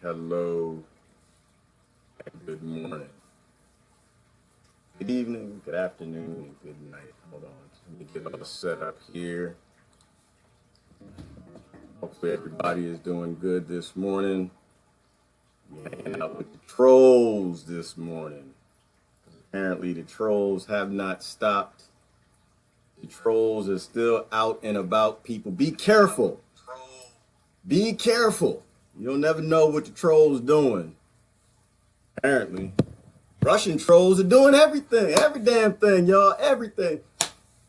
Hello, good morning, good evening, good afternoon, and good night. Hold on, let me get all set up here. Hopefully everybody is doing good this morning. Hanging out with the trolls this morning. Apparently the trolls have not stopped. The trolls are still out and about, people. Be careful. Be careful. You'll never know what the trolls doing. Apparently. Russian trolls are doing everything, every damn thing, y'all, everything.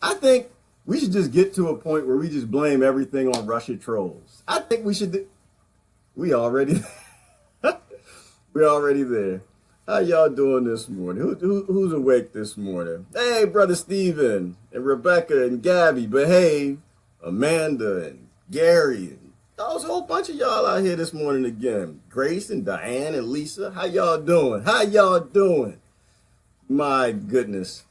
I think we should just get to a point where we just blame everything on Russian trolls. I think we should. We already, we're already there. How y'all doing this morning? Who's awake this morning? Hey, brother Steven and Rebecca and Gabby, behave. Amanda and Gary and there's a whole bunch of y'all out here this morning again. Grace and Diane and Lisa, how y'all doing? How y'all doing? My goodness.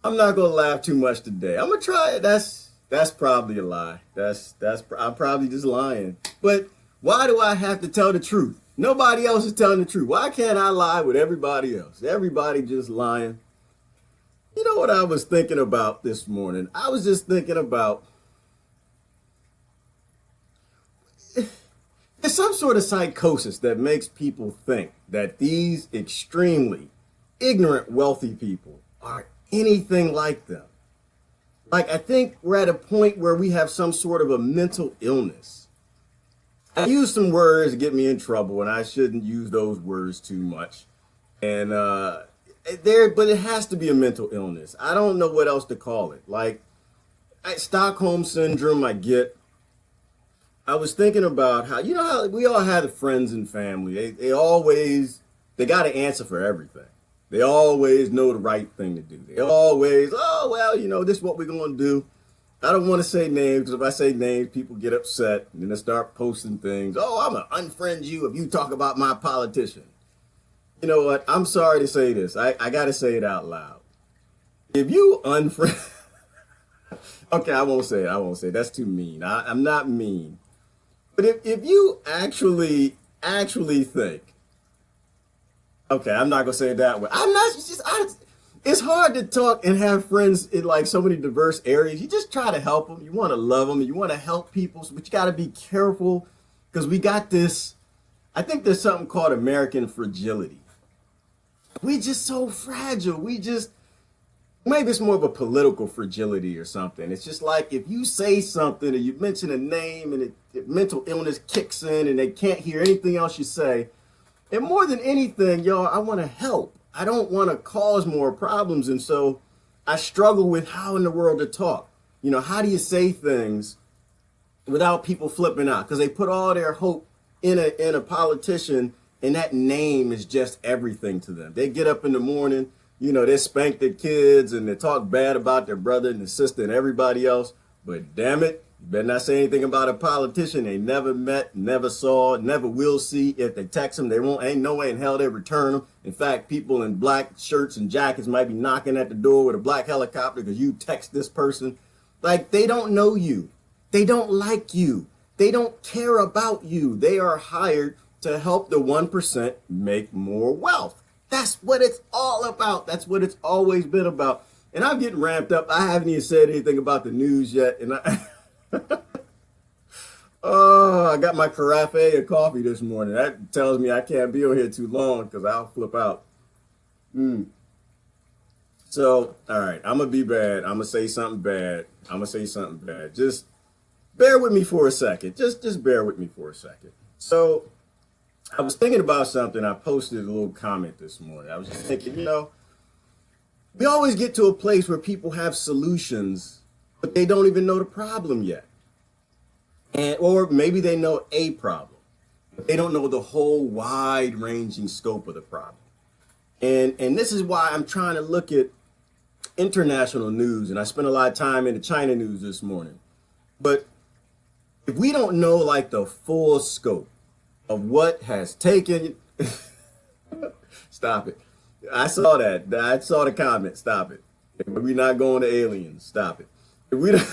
I'm not gonna laugh too much today. I'm gonna try it. That's probably a lie. I'm probably just lying. But why do I have to tell the truth? Nobody else is telling the truth. Why can't I lie with everybody else? Everybody just lying. You know what I was thinking about this morning? I was just thinking about there's some sort of psychosis that makes people think that these extremely ignorant, wealthy people are anything like them. Like, I think we're at a point where we have some sort of a mental illness. I use some words to get me in trouble, and I shouldn't use those words too much. And but it has to be a mental illness. I don't know what else to call it. Like, Stockholm syndrome, I get. I was thinking about how, how we all have friends and family. They got to answer for everything. They always know the right thing to do. They always, oh, well, this is what we're going to do. I don't want to say names, because if I say names, people get upset and then they start posting things. Oh, I'm going to unfriend you if you talk about my politician. You know what? I'm sorry to say this. I got to say it out loud. If you unfriend, okay, I won't say it. That's too mean. I'm not mean. But if you actually think, okay, I'm not gonna say it that way. It's hard to talk and have friends in like so many diverse areas. You just try to help them. You want to love them. You want to help people, but you got to be careful because we got this. I think there's something called American fragility. We just so fragile. Maybe it's more of a political fragility or something. It's just like if you say something or you mention a name and mental illness kicks in and they can't hear anything else you say. And more than anything, y'all, I want to help. I don't want to cause more problems. And so I struggle with how in the world to talk. How do you say things without people flipping out? Because they put all their hope in a politician, and that name is just everything to them. They get up in the morning, they spank their kids and they talk bad about their brother and their sister and everybody else. But damn it, you better not say anything about a politician they never met, never saw, never will see. If they text them, ain't no way in hell they return them. In fact, people in black shirts and jackets might be knocking at the door with a black helicopter because you text this person. Like, they don't know you. They don't like you. They don't care about you. They are hired to help the 1% make more wealth. That's what it's all about. That's what it's always been about. And I'm getting ramped up. I haven't even said anything about the news yet. And oh, I got my carafe of coffee this morning. That tells me I can't be on here too long because I'll flip out. So, all right, I'm going to be bad. I'm going to say something bad. Just bear with me for a second. Just bear with me for a second. So, I was thinking about something. I posted a little comment this morning. I was just thinking, we always get to a place where people have solutions, but they don't even know the problem yet. Or maybe they know a problem, but they don't know the whole wide-ranging scope of the problem. And this is why I'm trying to look at international news, and I spent a lot of time in the China news this morning. But if we don't know like the full scope of what has taken stop it. I saw that. I saw the comment. Stop it. We're not going to aliens. Stop it. If we don't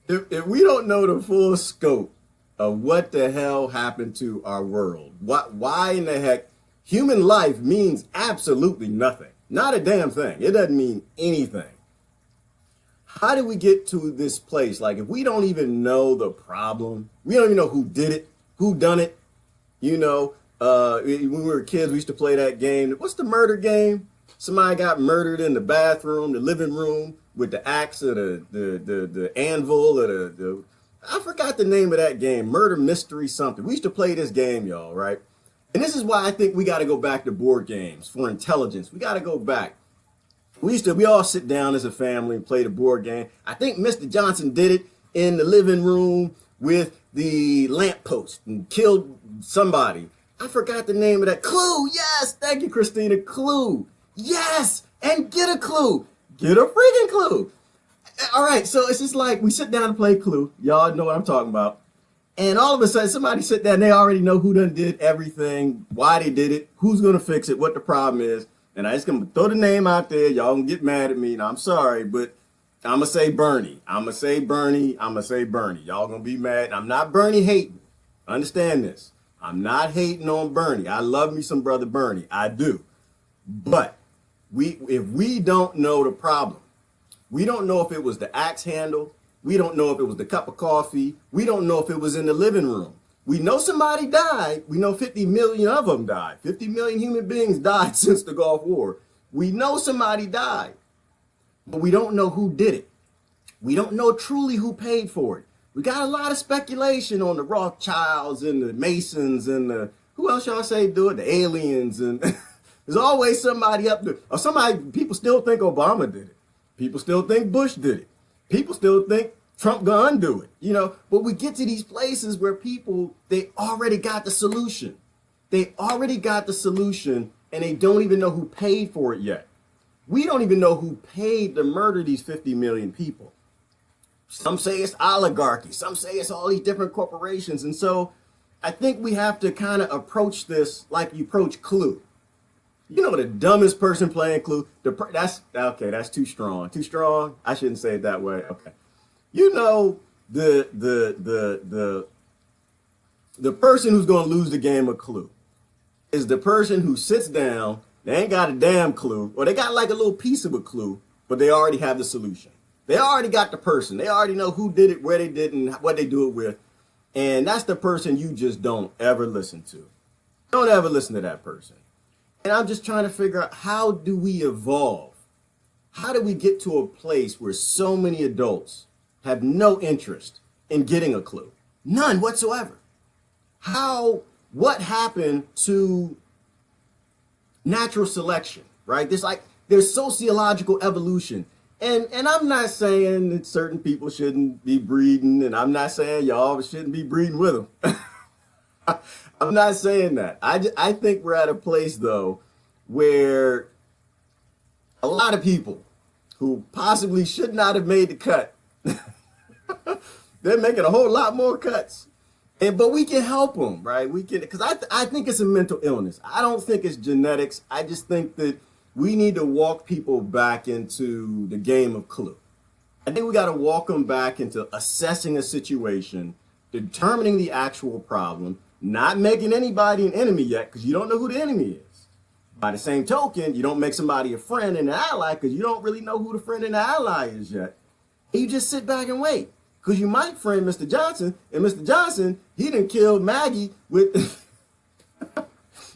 if we don't know the full scope of what the hell happened to our world. Why in the heck? Human life means absolutely nothing. Not a damn thing. It doesn't mean anything. How did we get to this place? Like, if we don't even know the problem, we don't even know who did it, who done it. When we were kids, we used to play that game. What's the murder game? Somebody got murdered in the bathroom, the living room, with the axe or the anvil or the I forgot the name of that game. Murder mystery something. We used to play this game, y'all, right? And this is why I think we got to go back to board games for intelligence. We got to go back. We all sit down as a family and play the board game. I think Mr. Johnson did it in the living room with the lamppost and killed somebody. I forgot the name of that. Clue. Yes. Thank you, Christina. Clue. Yes. And get a clue. Get a freaking clue. All right. So it's just like we sit down and play Clue. Y'all know what I'm talking about. And all of a sudden, somebody sit down. They already know who done did everything, why they did it, who's going to fix it, what the problem is. And I just going to throw the name out there. Y'all going to get mad at me. And I'm sorry, but I'm going to say Bernie. I'm going to say Bernie. I'm going to say Bernie. Y'all going to be mad. I'm not Bernie hating. Understand this. I'm not hating on Bernie. I love me some brother Bernie. I do. But if we don't know the problem, we don't know if it was the axe handle. We don't know if it was the cup of coffee. We don't know if it was in the living room. We know somebody died. We know 50 million of them died. 50 million human beings died since the Gulf War. We know somebody died, but we don't know who did it. We don't know truly who paid for it. We got a lot of speculation on the Rothschilds and the Masons and the, who else y'all say do it? The aliens. And there's always somebody up there. Or somebody, people still think Obama did it. People still think Bush did it. People still think Trump gonna undo it, but we get to these places where people, they already got the solution. They already got the solution and they don't even know who paid for it yet. We don't even know who paid to murder these 50 million people. Some say it's oligarchy. Some say it's all these different corporations. And so I think we have to kind of approach this like you approach Clue. The dumbest person playing Clue, that's too strong. Too strong? I shouldn't say it that way. Okay. The person who's going to lose the game of Clue is the person who sits down, they ain't got a damn clue, or they got like a little piece of a clue, but they already have the solution. They already got the person. They already know who did it, where they did it, and what they do it with. And that's the person you just don't ever listen to. Don't ever listen to that person. And I'm just trying to figure out, how do we evolve? How do we get to a place where so many adults have no interest in getting a clue? None whatsoever. What happened to natural selection, right? There's sociological evolution. And I'm not saying that certain people shouldn't be breeding, and I'm not saying y'all shouldn't be breeding with them. I'm not saying that. I think we're at a place, though, where a lot of people who possibly should not have made the cut, they're making a whole lot more cuts. But we can help them, right? We can, because I think it's a mental illness. I don't think it's genetics. I just think that we need to walk people back into the game of Clue. I think we got to walk them back into assessing a situation, determining the actual problem, not making anybody an enemy yet, because you don't know who the enemy is. By the same token, you don't make somebody a friend and an ally because you don't really know who the friend and the ally is yet. And you just sit back and wait, because you might friend Mr. Johnson, and Mr. Johnson, he done killed Maggie with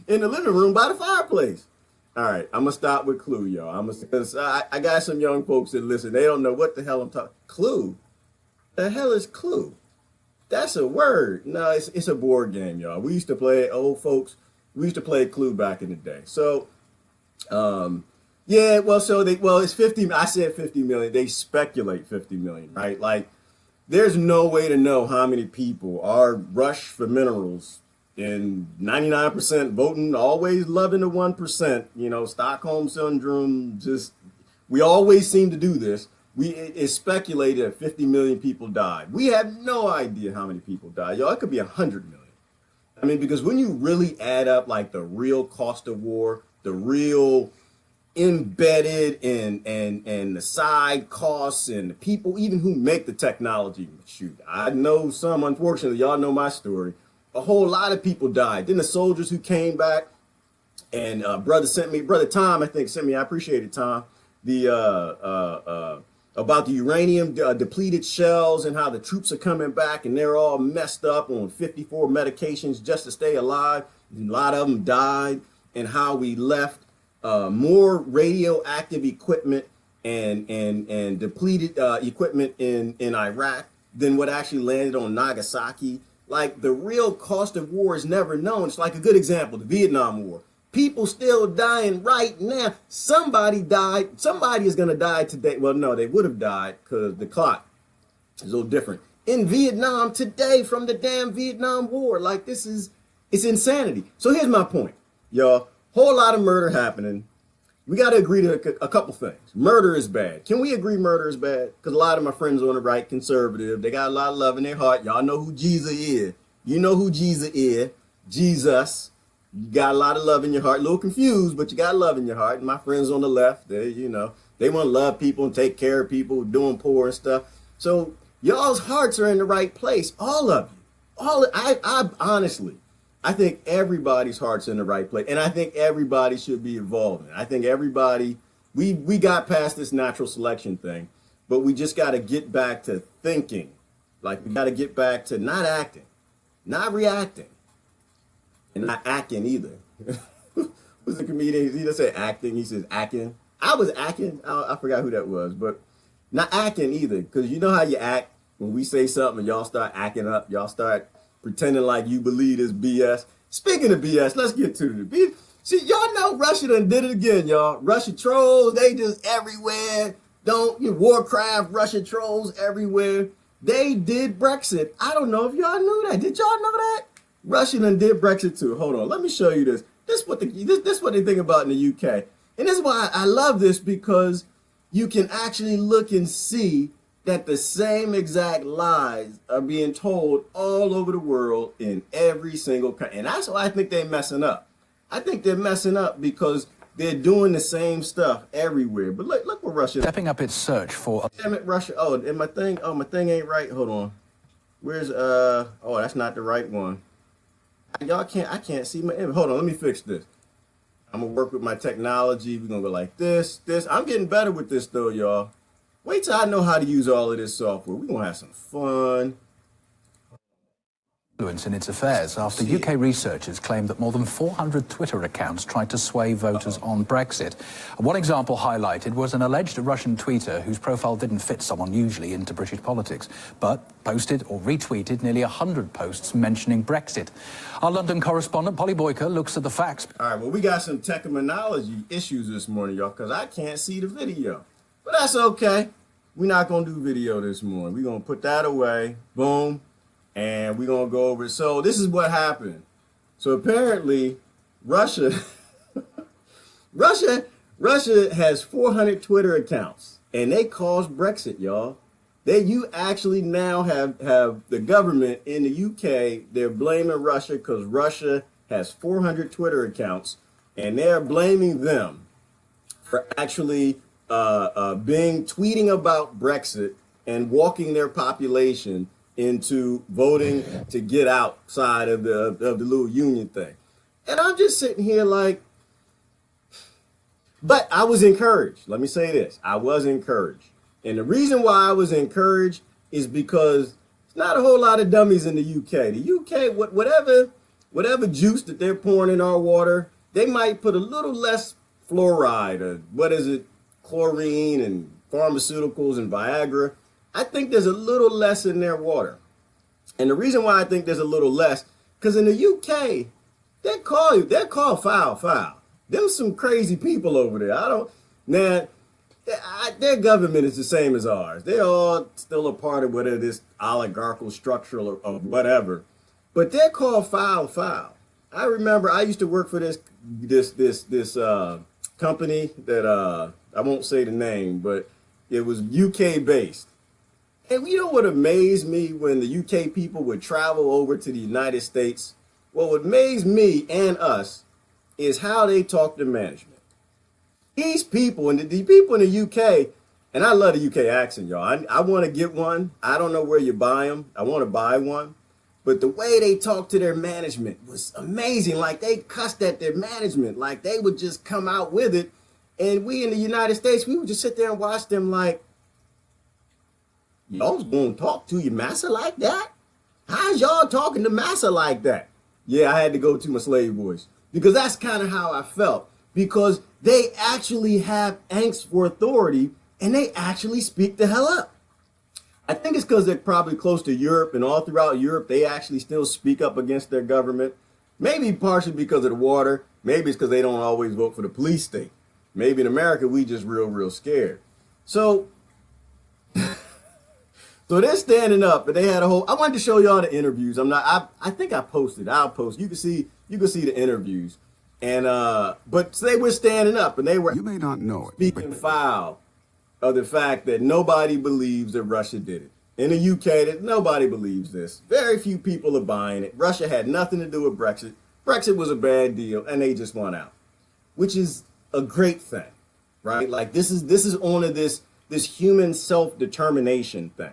in the living room by the fireplace. All right, I'm going to stop with Clue, y'all. Because I got some young folks that listen. They don't know what the hell I'm talking. Clue? The hell is Clue? That's a word. No, it's a board game, y'all. We used to play, old folks, we used to play Clue back in the day. So, it's 50, I said 50 million. They speculate 50 million, right? Like, there's no way to know how many people are rush for minerals and 99% voting, always loving the 1%, Stockholm syndrome, we always seem to do this. It's speculated that 50 million people died. We have no idea how many people died. Y'all, it could be 100 million. I mean, because when you really add up like the real cost of war, the real embedded and the side costs and the people even who make the technology. Shoot, I know some, unfortunately, y'all know my story. A whole lot of people died. Then the soldiers who came back, and brother Tom, I think sent me, I appreciate it, Tom, the about the uranium depleted shells and how the troops are coming back and they're all messed up on 54 medications just to stay alive. A lot of them died, and how we left more radioactive equipment and depleted equipment in Iraq than what actually landed on Nagasaki. Like, the real cost of war is never known. It's like a good example, the Vietnam War. People still dying right now. Somebody died. Somebody is going to die today. Well, no, they would have died because the clock is a little different. In Vietnam today from the damn Vietnam War. Like, it's insanity. So here's my point, y'all. Whole lot of murder happening. We got to agree to a couple things. Murder is bad. Can we agree murder is bad? Because a lot of my friends on the right, conservative, they got a lot of love in their heart. Y'all know who Jesus is. You know who Jesus is. Jesus. You got a lot of love in your heart. A little confused, but you got love in your heart. And my friends on the left, they want to love people and take care of people doing poor and stuff. So y'all's hearts are in the right place. All of you. I honestly, I think everybody's heart's in the right place. And I think everybody should be evolving. I think everybody, we got past this natural selection thing, but we just got to get back to thinking. Like, we got to get back to not acting, not reacting. And not acting either. Who's the comedian? He doesn't say acting, he says acting. I was acting. I forgot who that was, but not acting either. Because you know how you act when we say something and y'all start acting up. Y'all start pretending like you believe this BS. Speaking of BS, let's get to the BS. See, y'all know Russia done did it again, y'all. Russia trolls, they just everywhere. Warcraft, Russia trolls everywhere. They did Brexit. I don't know if y'all knew that. Did y'all know that? Russia done did Brexit too. Hold on, let me show you this. This what they think about in the UK. And this is why I love this, because you can actually look and see that the same exact lies are being told all over the world in every single country. And that's why I think they're messing up. I think they're messing up because they're doing the same stuff everywhere. But look what Russia stepping up its search for. Damn it, Russia. Oh, and my thing ain't right. Hold on. Where's oh, that's not the right one. I can't see my image. Hold on, let me fix this. I'm gonna work with my technology. We're gonna go like this. I'm getting better with this though, y'all. Wait till I know how to use all of this software. We're gonna have some fun. Influence in its affairs after UK researchers claimed that more than 400 Twitter accounts tried to sway voters on Brexit. One example highlighted was an alleged Russian tweeter whose profile didn't fit someone usually into British politics, but posted or retweeted nearly 100 posts mentioning Brexit. Our London correspondent, Polly Boyker, looks at the facts. All right, well, we got some technology issues this morning, y'all, because I can't see the video. But that's okay. We're not going to do video this morning. We're going to put that away. Boom. And we're going to go over it. So this is what happened. So apparently Russia has 400 Twitter accounts, and they caused Brexit, y'all. You actually now have the government in the UK, they're blaming Russia because Russia has 400 Twitter accounts, and they're blaming them for actually tweeting about Brexit and walking their population into voting to get outside of the little union thing. And I'm just sitting here like, but I was encouraged. Let me say this. I was encouraged. And the reason why I was encouraged is because it's not a whole lot of dummies in the UK. The UK, whatever juice that they're pouring in our water, they might put a little less fluoride or chlorine and pharmaceuticals and Viagra. I think there's a little less in their water. And the reason why I think there's a little less, because in the UK, they're called foul. There's some crazy people over there. Their government is the same as ours. They're all still a part of whatever this oligarchical structure or whatever. But they're called foul. I remember I used to work for this company that I won't say the name, but it was UK based. And you know what amazed me when the UK people would travel over to the United States? What would amaze me and us is how they talk to management. These people and the people in the UK, and I love the UK accent, y'all. I want to get one. I don't know where you buy them. I want to buy one. But the way they talk to their management was amazing. Like they cussed at their management. Like they would just come out with it. And we in the United States, we would just sit there and watch them like, y'all's gonna talk to your master like that? How's y'all talking to master like that? Yeah, I had to go to my slave voice because that's kind of how I felt. Because they actually have angst for authority and they actually speak the hell up. I think it's because they're probably close to Europe, and all throughout Europe, they actually still speak up against their government. Maybe partially because of the water. Maybe it's because they don't always vote for the police state. Maybe in America, we just real scared. So they're standing up, and they had a whole. I wanted to show y'all the interviews. I think I posted. I'll post. You can see the interviews, and but they were standing up, and they were. You may not know it, speaking foul of the fact that nobody believes that Russia did it. In the UK, that nobody believes this. Very few people are buying it. Russia had nothing to do with Brexit. Brexit was a bad deal, and they just won out, which is a great thing, right? Like this is on to this human self-determination thing.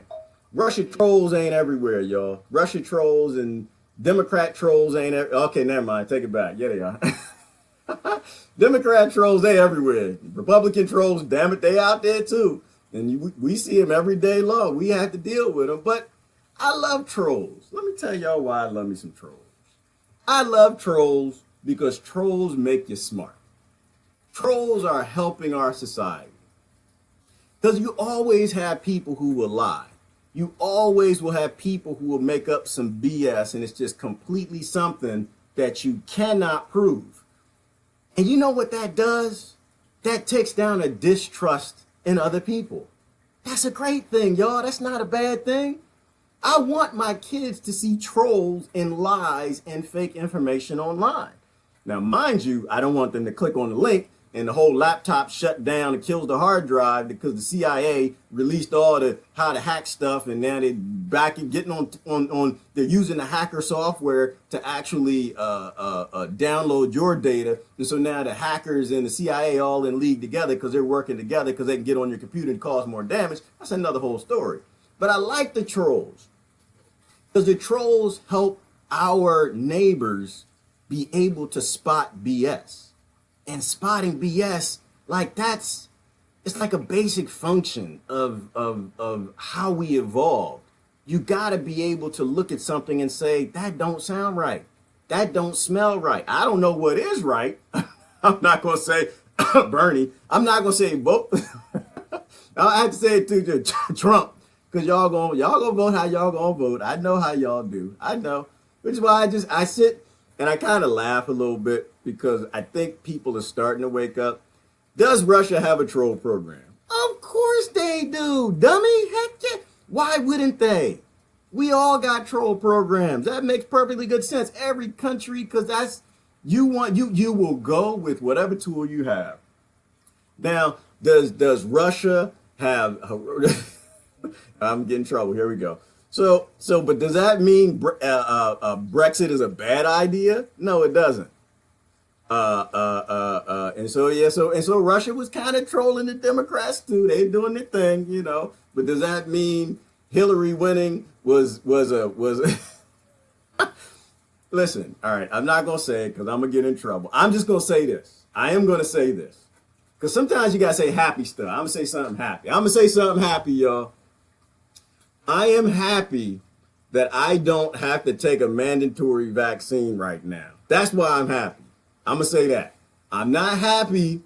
Russia trolls ain't everywhere, y'all. Russia trolls and Democrat trolls ain't okay, never mind. Take it back. Yeah, they are. Democrat trolls, they everywhere. Republican trolls, damn it, they out there too. And we see them every day long. We have to deal with them. But I love trolls. Let me tell y'all why I love me some trolls. I love trolls because trolls make you smart. Trolls are helping our society. Because you always have people who will lie. You always will have people who will make up some BS and it's just completely something that you cannot prove. And you know what that does? That takes down a distrust in other people. That's a great thing, y'all. That's not a bad thing. I want my kids to see trolls and lies and fake information online. Now, mind you, I don't want them to click on the link and the whole laptop shut down and kills the hard drive because the CIA released all the how to hack stuff, and now they're back and getting on they're using the hacker software to actually download your data. And so now the hackers and the CIA all in league together because they're working together because they can get on your computer and cause more damage. That's another whole story. But I like the trolls because the trolls help our neighbors be able to spot BS. And spotting BS, like it's like a basic function of how we evolved. You gotta be able to look at something and say, that don't sound right. That don't smell right. I don't know what is right. I'm not gonna say Bernie. I'm not gonna say vote. I have to say it to Trump, because y'all gonna vote how y'all gonna vote. I know how y'all do. I know. Which is why I sit and I kind of laugh a little bit because I think people are starting to wake up. Does Russia have a troll program? Of course they do, dummy. Heck yeah. Why wouldn't they? We all got troll programs. That makes perfectly good sense. Every country, because that's you will go with whatever tool you have. Now, does Russia have I'm getting in trouble. Here we go. But does that mean Brexit is a bad idea? No, it doesn't. And so Russia was kind of trolling the Democrats too. They doing their thing, you know. But does that mean Hillary winning was Listen, all right, I'm not gonna say it because I'm gonna get in trouble. I'm just gonna say this. I am gonna say this because sometimes you gotta say happy stuff. I'm gonna say something happy. I'm gonna say something happy, y'all. I am happy that I don't have to take a mandatory vaccine right now. That's why I'm happy. I'm going to say that. I'm not happy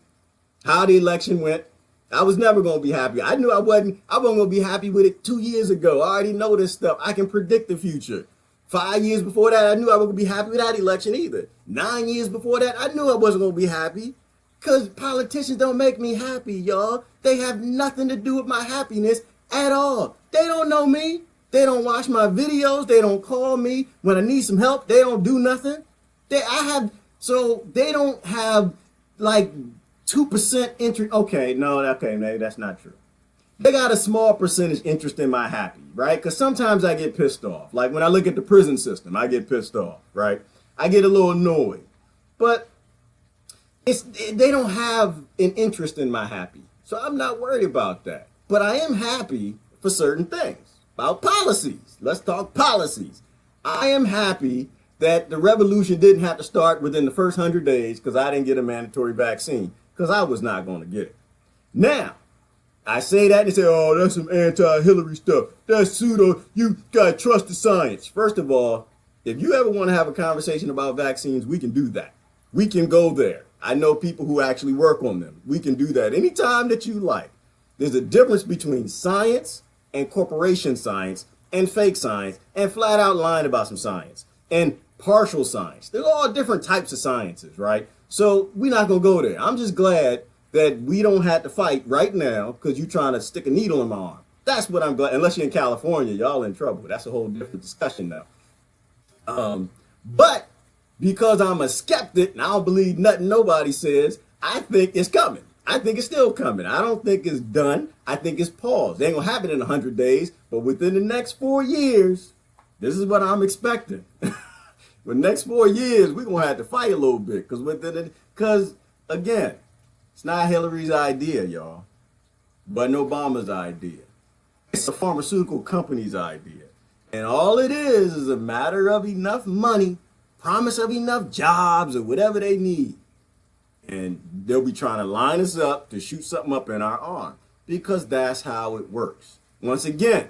how the election went. I was never going to be happy. I knew I wasn't going to be happy with it 2 years ago. I already know this stuff. I can predict the future. 5 years before that, I knew I wasn't going to be happy with that election either. 9 years before that, I knew I wasn't going to be happy because politicians don't make me happy, y'all. They have nothing to do with my happiness at all. They don't know me. They don't watch my videos. They don't call me when I need some help. They don't do nothing. They don't have like 2% interest. Okay, maybe that's not true. They got a small percentage interest in my happy, right? Because sometimes I get pissed off. Like when I look at the prison system, I get pissed off, right? I get a little annoyed. But They don't have an interest in my happy. So I'm not worried about that. But I am happy for certain things. About policies. Let's talk policies. I am happy that the revolution didn't have to start within the first 100 days because I didn't get a mandatory vaccine because I was not going to get it. Now, I say that and they say, oh, that's some anti-Hillary stuff. That's pseudo. You got to trust the science. First of all, if you ever want to have a conversation about vaccines, we can do that. We can go there. I know people who actually work on them. We can do that anytime that you like. There's a difference between science and corporation science and fake science and flat out lying about some science and partial science. There's all different types of sciences, right? So we're not going to go there. I'm just glad that we don't have to fight right now because you're trying to stick a needle in my arm. That's what I'm glad. Unless you're in California, y'all in trouble. That's a whole different discussion now. But because I'm a skeptic and I don't believe nothing nobody says, I think it's coming. I think it's still coming. I don't think it's done. I think it's paused. It ain't gonna happen in 100 days, but within the next 4 years, this is what I'm expecting. For the next 4 years, we're gonna have to fight a little bit because again, it's not Hillary's idea, y'all, but Obama's idea. It's a pharmaceutical company's idea. And all it is a matter of enough money, promise of enough jobs or whatever they need. And they'll be trying to line us up to shoot something up in our arm because that's how it works. Once again,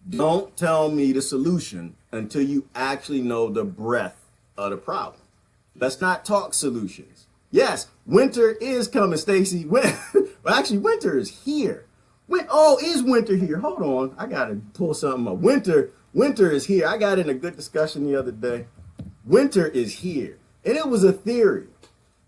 don't tell me the solution until you actually know the breadth of the problem. Let's not talk solutions. Yes, winter is coming, Stacy. Well, actually, winter is here. Is winter here? Hold on. I got to pull something up. Winter is here. I got in a good discussion the other day. Winter is here. And it was a theory.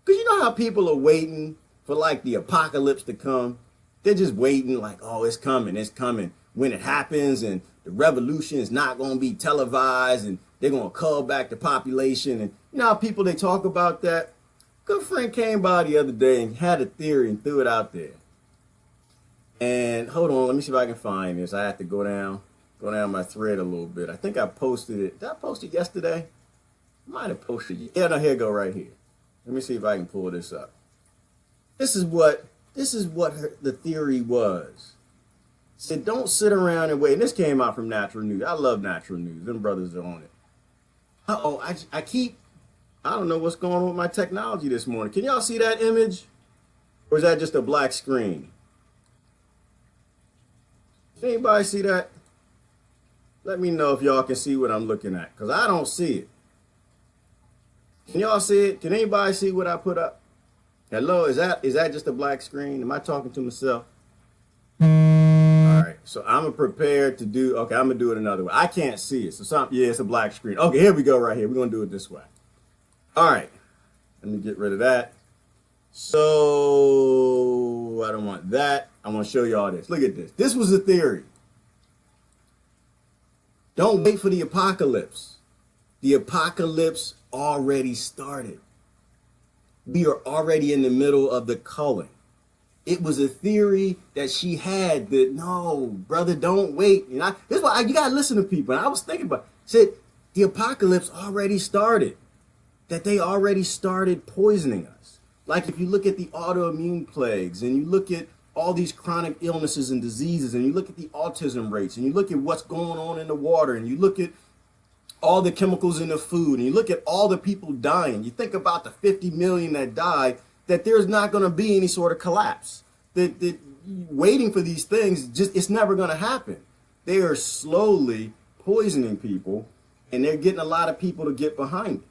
Because you know how people are waiting for like the apocalypse to come? They're just waiting like, oh, it's coming. It's coming. When it happens and the revolution is not going to be televised and they're going to cull back the population. And you know how people, they talk about that? Good friend came by the other day and had a theory and threw it out there. And hold on, let me see if I can find this. I have to go down my thread a little bit. I think I posted it. Did I post it yesterday? I might have posted it. Yeah, no, here it go right here. Let me see if I can pull this up. This is what the theory was. It said, don't sit around and wait. And this came out from Natural News. I love Natural News. Them brothers are on it. I don't know what's going on with my technology this morning. Can y'all see that image? Or is that just a black screen? Anybody see that? Let me know if y'all can see what I'm looking at, because I don't see it. Can y'all see it? Can anybody see what I put up? Hello, is that just a black screen? Am I talking to myself? All right, so I'm prepared to do, okay, I'm gonna do it another way. I can't see it, so it's a black screen. Okay, here we go right here. We're gonna do it this way. All right, let me get rid of that. So, I don't want that. I want to show y'all this. Look at this. This was the theory. Don't wait for the apocalypse. The apocalypse already started. We are already in the middle of the culling. It was a theory that she had that, no, brother, don't wait. And this is why you got to listen to people. And I was thinking about it. Said the apocalypse already started. That they already started poisoning us. Like if you look at the autoimmune plagues and you look at all these chronic illnesses and diseases and you look at the autism rates and you look at what's going on in the water and you look at all the chemicals in the food and you look at all the people dying, you think about the 50 million that died, that there's not going to be any sort of collapse. That waiting for these things, it's never going to happen. They are slowly poisoning people and they're getting a lot of people to get behind it,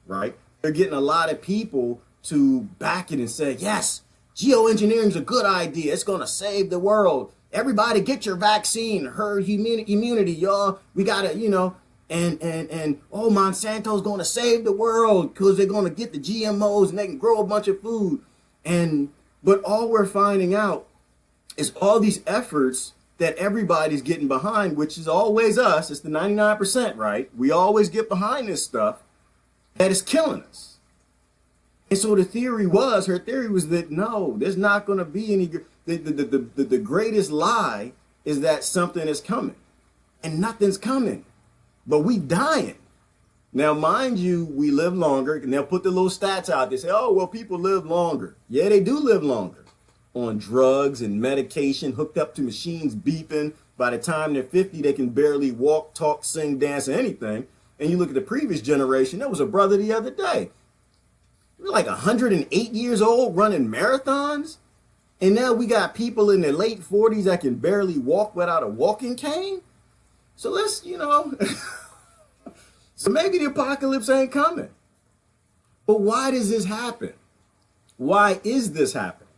right? They're getting a lot of people to back it and say, yes, geoengineering is a good idea. It's going to save the world. Everybody get your vaccine, herd immunity, y'all. We got to, and Monsanto's going to save the world because they're going to get the GMOs and they can grow a bunch of food. But all we're finding out is all these efforts that everybody's getting behind, which is always us. It's the 99%, right? We always get behind this stuff that is killing us. And so her theory was that no, there's not going to be any, the greatest lie is that something is coming and nothing's coming, but we dying. Now, mind you, we live longer, and they'll put the little stats out. They say, oh, well, people live longer. Yeah, they do live longer on drugs and medication, hooked up to machines beeping. By the time they're 50, they can barely walk, talk, sing, dance, or anything. And you look at the previous generation, there was a brother the other day, like 108 years old running marathons. And now we got people in their late 40s that can barely walk without a walking cane. So let's, so maybe the apocalypse ain't coming. But why does this happen? Why is this happening?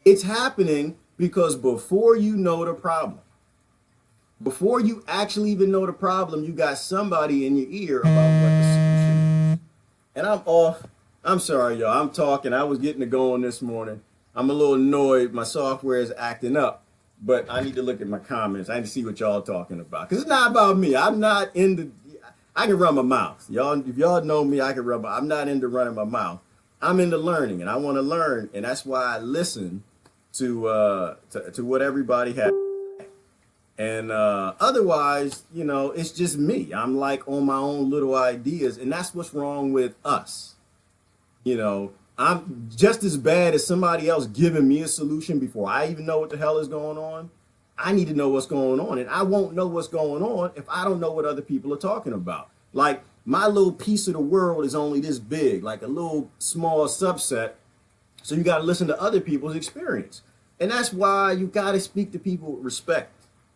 It's happening because before you know the problem, before you actually even know the problem, you got somebody in your ear about what the solution is. And I'm off. I'm sorry, y'all. I'm talking. I was getting it going this morning. I'm a little annoyed. My software is acting up, but I need to look at my comments. I need to see what y'all talking about. Because it's not about me. I'm not into, I can run my mouth. Y'all, if y'all know me, I can run I'm not into running my mouth. I'm into learning, and I want to learn. And that's why I listen to what everybody has. And otherwise, it's just me. I'm like on my own little ideas, and that's what's wrong with us. I'm just as bad as somebody else giving me a solution before I even know what the hell is going on. I need to know what's going on, and I won't know what's going on if I don't know what other people are talking about. Like, my little piece of the world is only this big, like a little small subset. So you got to listen to other people's experience. And that's why you got to speak to people with respect.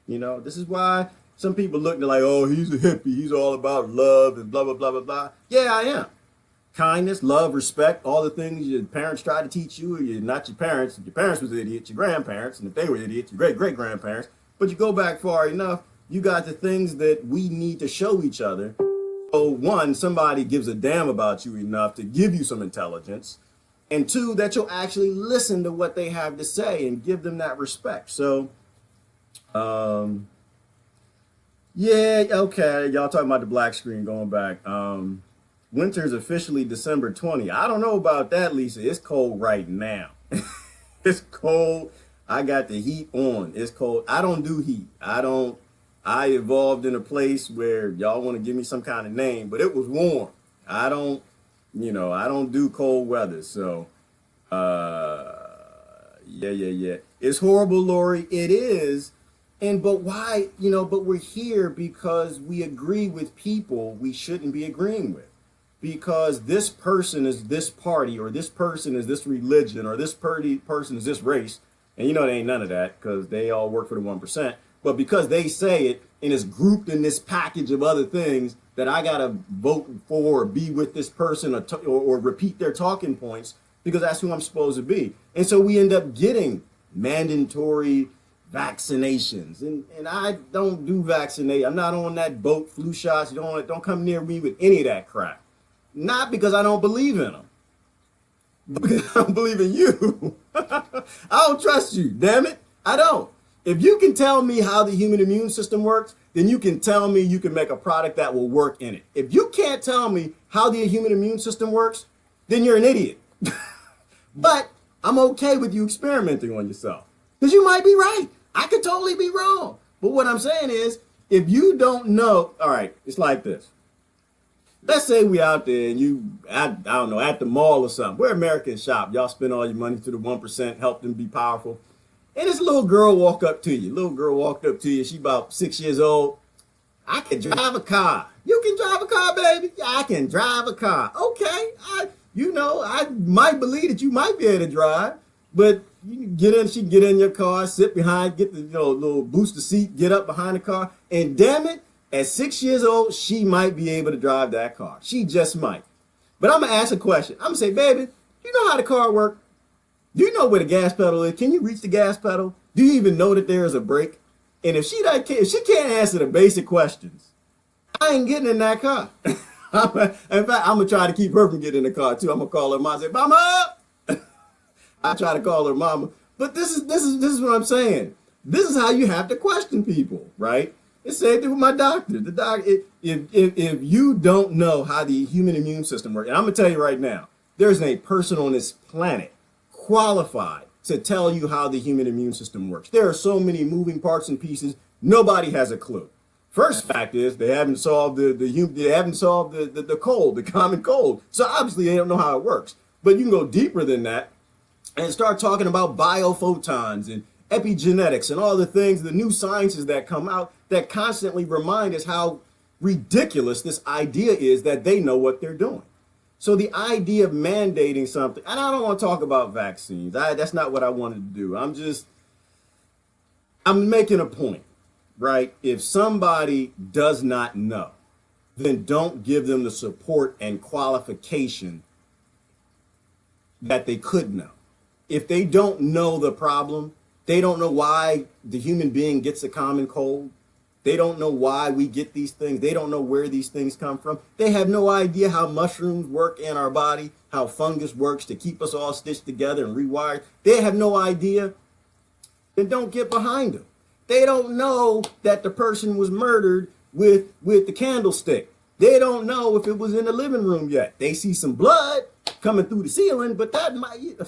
This is why some people look like, oh, he's a hippie. He's all about love and blah, blah, blah, blah, blah. Yeah, I am. Kindness, love, respect, all the things your parents try to teach you. You're not your parents. Your parents was idiots, your grandparents. And if they were idiots, your great-great-grandparents. But you go back far enough, you got the things that we need to show each other. So one, somebody gives a damn about you enough to give you some intelligence. And two, that you'll actually listen to what they have to say and give them that respect. So, yeah, okay. Y'all talking about the black screen going back. Winter's officially December 20. I don't know about that, Lisa. It's cold right now. It's cold. I got the heat on. It's cold. I don't do heat. I evolved in a place where y'all want to give me some kind of name, but it was warm. I don't do cold weather. So, yeah. It's horrible, Lori. It is. But why, but we're here because we agree with people we shouldn't be agreeing with. Because this person is this party, or this person is this religion, or this person is this race. And they ain't none of that because they all work for the 1%. But because they say it and it's grouped in this package of other things that I got to vote for or be with this person or repeat their talking points because that's who I'm supposed to be. And so we end up getting mandatory vaccinations. And I don't do vaccinate. I'm not on that boat, flu shots. Don't come near me with any of that crap. Not because I don't believe in them, but because I don't believe in you. I don't trust you, damn it. I don't. If you can tell me how the human immune system works, then you can tell me you can make a product that will work in it. If you can't tell me how the human immune system works, then you're an idiot. But I'm okay with you experimenting on yourself because you might be right. I could totally be wrong. But what I'm saying is, if you don't know, all right, it's like this. Let's say we out there and I don't know, at the mall or something. We're American shop. Y'all spend all your money to the 1%, help them be powerful. And this little girl walked up to you. Little girl walked up to you. She about 6 years old. I can drive a car. You can drive a car, baby? Yeah, I can drive a car. Okay. I might believe that you might be able to drive, but you can get in, she can get in your car, sit behind, get the little booster seat, get up behind the car, and damn it, at 6 years old, she might be able to drive that car. She just might. But I'm going to ask a question. I'm going to say, baby, you know how the car works? Do you know where the gas pedal is? Can you reach the gas pedal? Do you even know that there is a brake? And if she can't answer the basic questions, I ain't getting in that car. In fact, I'm going to try to keep her from getting in the car, too. I'm going to call her mom and say, Mama! I try to call her mama. But this is what I'm saying. This is how you have to question people, right? It's the same thing with my doctor. The doctor, if you don't know how the human immune system works, and I'm gonna tell you right now, there isn't a person on this planet qualified to tell you how the human immune system works. There are so many moving parts and pieces. Nobody has a clue. First fact is they haven't solved they haven't solved the cold, the common cold. So obviously they don't know how it works. But you can go deeper than that and start talking about biophotons and epigenetics and all the things, the new sciences that come out that constantly remind us how ridiculous this idea is that they know what they're doing. So the idea of mandating something, and I don't want to talk about vaccines. That's not what I wanted to do. I'm making a point, right? If somebody does not know, then don't give them the support and qualification that they could know. If they don't know the problem, they don't know why the human being gets a common cold. They don't know why we get these things. They don't know where these things come from. They have no idea how mushrooms work in our body, how fungus works to keep us all stitched together and rewired. They have no idea. Then don't get behind them. They don't know that the person was murdered with the candlestick. They don't know if it was in the living room yet. They see some blood coming through the ceiling, but that might...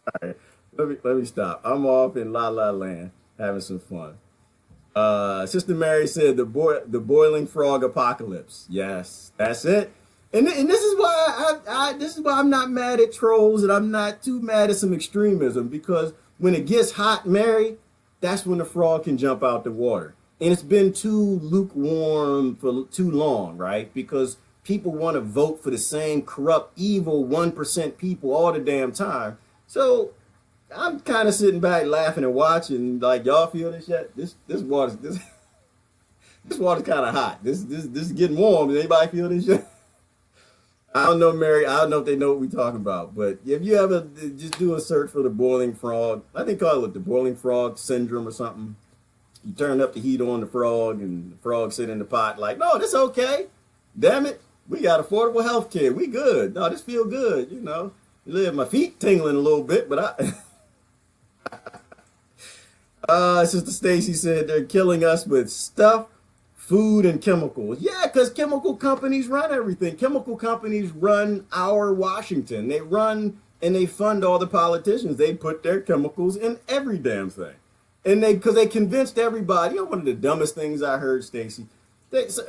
All right, let me stop. I'm off in La La Land having some fun. Sister Mary said the boiling frog apocalypse. Yes, that's it. And this is why this is why I'm not mad at trolls, and I'm not too mad at some extremism, because when it gets hot, Mary, that's when the frog can jump out the water. And it's been too lukewarm for too long, right? Because people want to vote for the same corrupt, evil 1% people all the damn time. So I'm kind of sitting back laughing and watching, like, y'all feel this yet? This water's this water's kind of hot. This is getting warm. Does anybody feel this yet? I don't know, Mary. I don't know if they know what we're talking about. But if you ever just do a search for the boiling frog, I think call it the boiling frog syndrome or something. You turn up the heat on the frog, and the frog sit in the pot like, no, this okay. Damn it, we got affordable health care. We good. No, this feel good. You know, my feet tingling a little bit, but Sister Stacy said they're killing us with stuff, food, and chemicals. Yeah, because chemical companies run everything. Chemical companies run our Washington. They run and they fund all the politicians. They put their chemicals in every damn thing. And because they convinced everybody. You know, one of the dumbest things I heard, Stacy,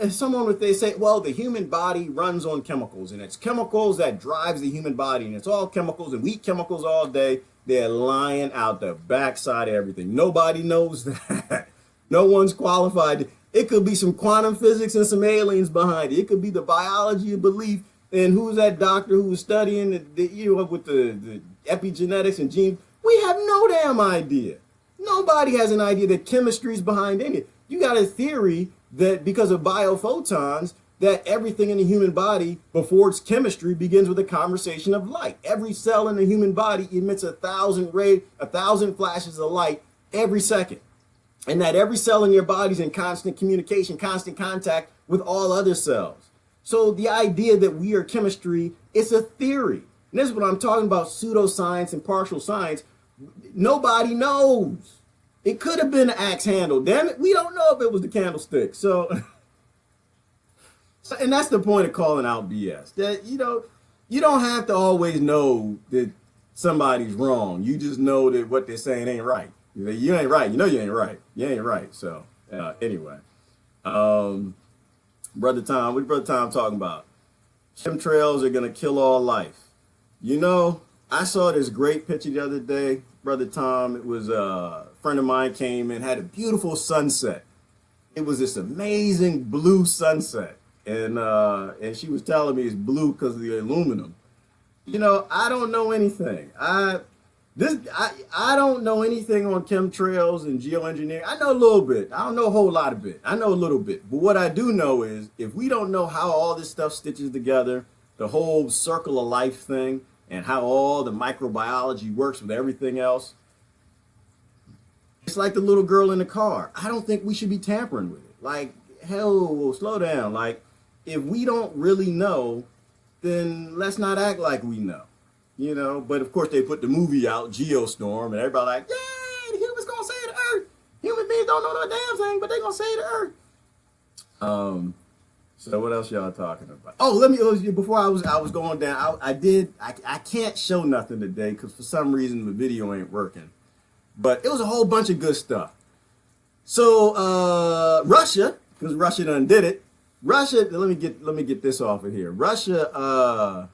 someone would say, well, the human body runs on chemicals, and it's chemicals that drives the human body, and it's all chemicals, and we eat chemicals all day. They're lying out the backside of everything. Nobody knows that. No one's qualified. It could be some quantum physics and some aliens behind it. It could be the biology of belief. And who's that doctor who was studying with the epigenetics and genes? We have no damn idea. Nobody has an idea that chemistry's behind any. You got a theory that because of biophotons, that everything in the human body before its chemistry begins with a conversation of light. Every cell in the human body emits 1,000 flashes of light every second. And that every cell in your body is in constant communication, constant contact with all other cells. So the idea that we are chemistry is a theory. And this is what I'm talking about, pseudoscience and partial science. Nobody knows. It could have been an axe handle. Damn it, we don't know if it was the candlestick. So, and that's the point of calling out BS. That, you don't have to always know that somebody's wrong. You just know that what they're saying ain't right. You ain't right. You know you ain't right. You ain't right. So, anyway. Brother Tom, what Brother Tom talking about? Chemtrails are going to kill all life. You know, I saw this great picture the other day, Brother Tom. It was a friend of mine came in, had a beautiful sunset. It was this amazing blue sunset. And she was telling me it's blue because of the aluminum. You know, I don't know anything. I don't know anything on chemtrails and geoengineering. I know a little bit. I don't know a whole lot of it. I know a little bit. But what I do know is if we don't know how all this stuff stitches together, the whole circle of life thing, and how all the microbiology works with everything else, it's like the little girl in the car. I don't think we should be tampering with it. Like, hell, slow down. Like, if we don't really know, then let's not act like we know. You know, but of course they put the movie out, Geostorm, and everybody like, yeah, the humans gonna save the earth. Human beings don't know no damn thing, but they gonna save the earth. So what else y'all talking about? Oh, before I was going down, I can't show nothing today because for some reason the video ain't working. But it was a whole bunch of good stuff. So Russia, because Russia done did it. Russia, let me get this off of here. Russia,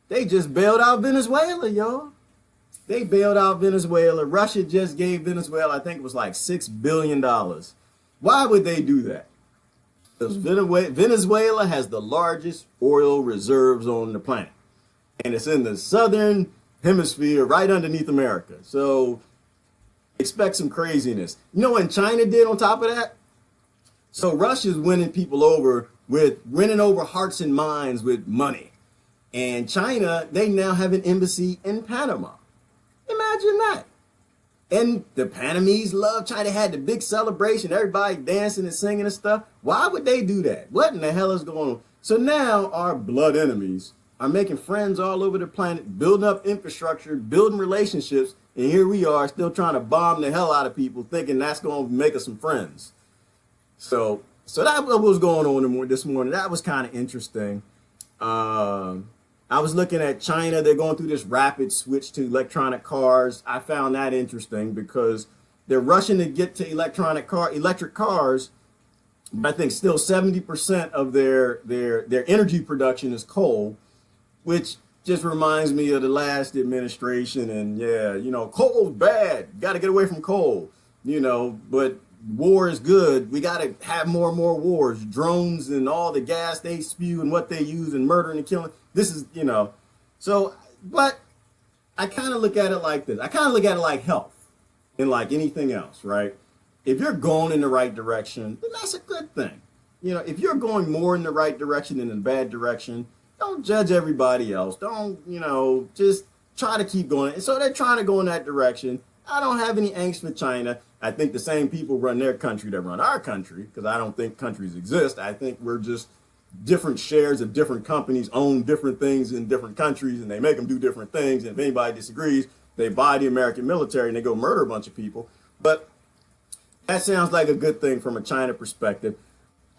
they just bailed out Venezuela, y'all. They bailed out Venezuela. Russia just gave Venezuela, I think it was like $6 billion. Why would they do that? Because Venezuela has the largest oil reserves on the planet. And it's in the southern hemisphere, right underneath America. So expect some craziness. You know what China did on top of that? So Russia's winning over hearts and minds with money. And China, they now have an embassy in Panama. Imagine that. And the Panamese love China. Had the big celebration, everybody dancing and singing and stuff. Why would they do that? What in the hell is going on? So now our blood enemies are making friends all over the planet, building up infrastructure, building relationships, and here we are still trying to bomb the hell out of people, thinking that's going to make us some friends. So that was going on this morning. That was kind of interesting. I was looking at China. They're going through this rapid switch to electronic cars. I found that interesting because they're rushing to get to electric cars. But I think still 70% of their energy production is coal, which just reminds me of the last administration. And yeah, coal's bad. Got to get away from coal, but war is good. We got to have more and more wars, drones and all the gas they spew and what they use and murdering and killing. This is, so, but I kind of look at it like this. I kind of look at it like health and like anything else, right? If you're going in the right direction, then that's a good thing. If you're going more in the right direction than in the bad direction, don't judge everybody else. Don't, just try to keep going. And so they're trying to go in that direction. I don't have any angst for China. I think the same people run their country that run our country, because I don't think countries exist. I think we're just different shares of different companies own different things in different countries, and they make them do different things. And if anybody disagrees, they buy the American military and they go murder a bunch of people. But that sounds like a good thing from a China perspective.